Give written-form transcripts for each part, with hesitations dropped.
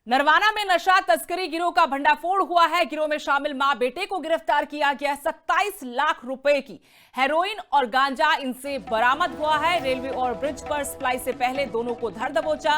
नरवाना में नशा तस्करी गिरोह का भंडाफोड़ हुआ है। गिरोह में शामिल मां बेटे को गिरफ्तार किया गया। 27 लाख रुपए की हेरोइन और गांजा इनसे बरामद हुआ है। रेलवे और ब्रिज पर सप्लाई से पहले दोनों को धर दबोचा।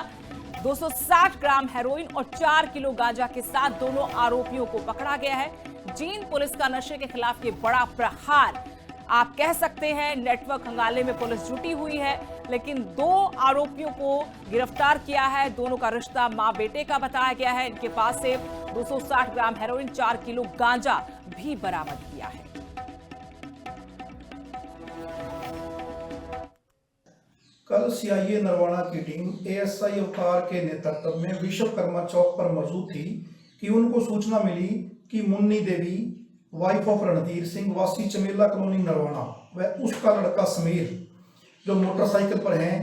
260 ग्राम हेरोइन और 4 किलो गांजा के साथ दोनों आरोपियों को पकड़ा गया है। जींद पुलिस का नशे के खिलाफ ये बड़ा प्रहार आप कह सकते हैं। नेटवर्क खंगाले में पुलिस जुटी हुई है, लेकिन 2 आरोपियों को गिरफ्तार किया है। दोनों का रिश्ता मां बेटे का बताया गया है। इनके पास से 260 ग्राम हेरोइन, 4 किलो गांजा भी बरामद किया है। कल सीआईए नरवाना की टीम एएसआई अवतार के नेतृत्व में विश्वकर्मा चौक पर मौजूद थी कि उनको सूचना मिली कि मुन्नी देवी वाइफ ऑफ रणधीर सिंह वासी चमेला कॉलोनी नरवाना व उसका लड़का समीर जो मोटरसाइकिल पर हैं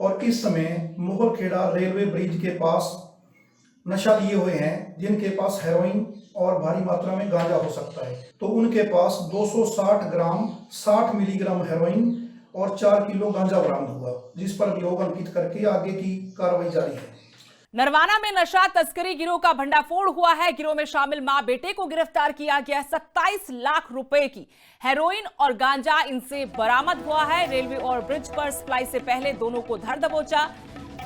और किस समय मुगलखेड़ा रेलवे ब्रिज के पास नशा लिए हुए हैं, जिनके पास हेरोइन और भारी मात्रा में गांजा हो सकता है। तो उनके पास 260 ग्राम 60 मिलीग्राम हेरोइन और 4 किलो गांजा बरामद हुआ, जिस पर अभियोग अंकित करके आगे की कार्रवाई जारी है। नरवाना में नशा तस्करी गिरोह का भंडाफोड़ हुआ है। गिरोह में शामिल मां बेटे को गिरफ्तार किया गया। 27 लाख रुपए की हेरोइन और गांजा इनसे बरामद हुआ है। रेलवे और ब्रिज पर सप्लाई से पहले दोनों को धर दबोचा।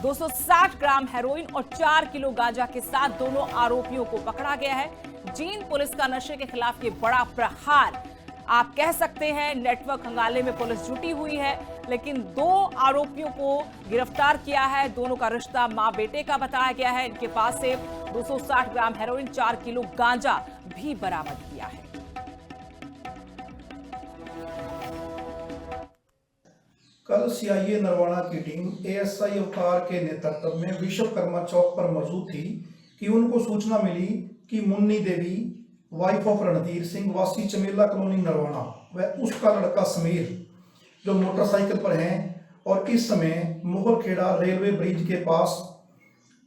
260 ग्राम हेरोइन और 4 किलो गांजा के साथ दोनों आरोपियों को पकड़ा गया है। जींद पुलिस का नशे के खिलाफ ये बड़ा प्रहार आप कह सकते हैं। नेटवर्क खंगाले में पुलिस जुटी हुई है, लेकिन 2 आरोपियों को गिरफ्तार किया है। दोनों का रिश्ता मां बेटे का बताया गया है। इनके पास से 260 ग्राम हेरोइन, 4 किलो गांजा भी बरामद किया है। कल सीआईए नरवाना की टीम एएसआई अवतार के नेतृत्व में विश्वकर्मा चौक पर मौजूद थी कि उनको सूचना मिली कि मुन्नी देवी वाइफ ऑफ रणधीर सिंह वासी चमेला कॉलोनी नरवाना व उसका लड़का समीर जो मोटरसाइकिल पर हैं और किस समय मुगलखेड़ा रेलवे ब्रिज के पास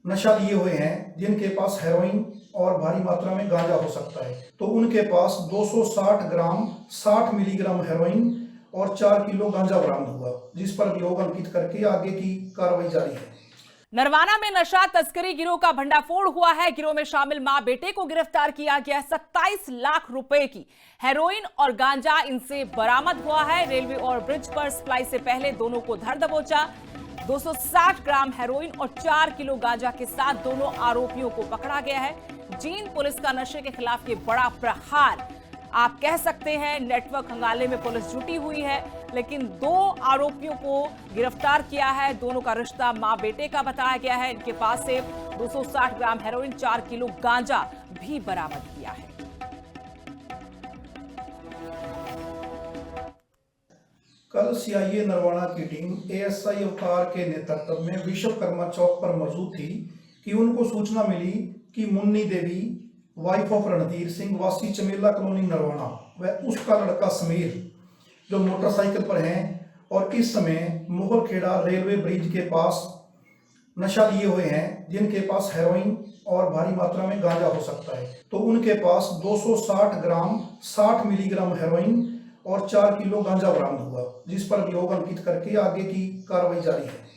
नशा लिए हुए हैं, जिनके पास हेरोइन और भारी मात्रा में गांजा हो सकता है। तो उनके पास 260 ग्राम 60 मिलीग्राम हेरोइन और 4 किलो गांजा बरामद हुआ, जिस पर अभियोग अंकित करके आगे की कार्रवाई जारी है। नरवाना में नशा तस्करी गिरोह का भंडाफोड़ हुआ है। गिरोह में शामिल मां बेटे को गिरफ्तार किया गया। 27 लाख रुपए की हेरोइन और गांजा इनसे बरामद हुआ है। रेलवे और ब्रिज पर सप्लाई से पहले दोनों को धर दबोचा। 260 ग्राम हेरोइन और 4 किलो गांजा के साथ दोनों आरोपियों को पकड़ा गया है। जींद पुलिस का नशे के खिलाफ ये बड़ा प्रहार आप कह सकते हैं। नेटवर्क खंगाले में पुलिस जुटी हुई है, लेकिन 2 आरोपियों को गिरफ्तार किया है। दोनों का रिश्ता मां बेटे का बताया गया है। इनके पास से 260 ग्राम हेरोइन, 4 किलो गांजा भी बरामद किया है। कल सीआईए नरवाना की टीम एएसआई अवतार के नेतृत्व में विश्वकर्मा चौक पर मौजूद थी कि उनको सूचना मिली कि मुन्नी देवी वाइफ ऑफ रणधीर सिंह वासी चमेला कॉलोनी नरवाना व उसका लड़का समीर जो मोटरसाइकिल पर हैं और किस समय मुगलखेड़ा रेलवे ब्रिज के पास नशा लिए हुए हैं, जिनके पास हेरोइन और भारी मात्रा में गांजा हो सकता है। तो उनके पास 260 ग्राम 60 मिलीग्राम हेरोइन और 4 किलो गांजा बरामद हुआ, जिस पर अभियोग अंकित करके आगे की कार्रवाई जारी है।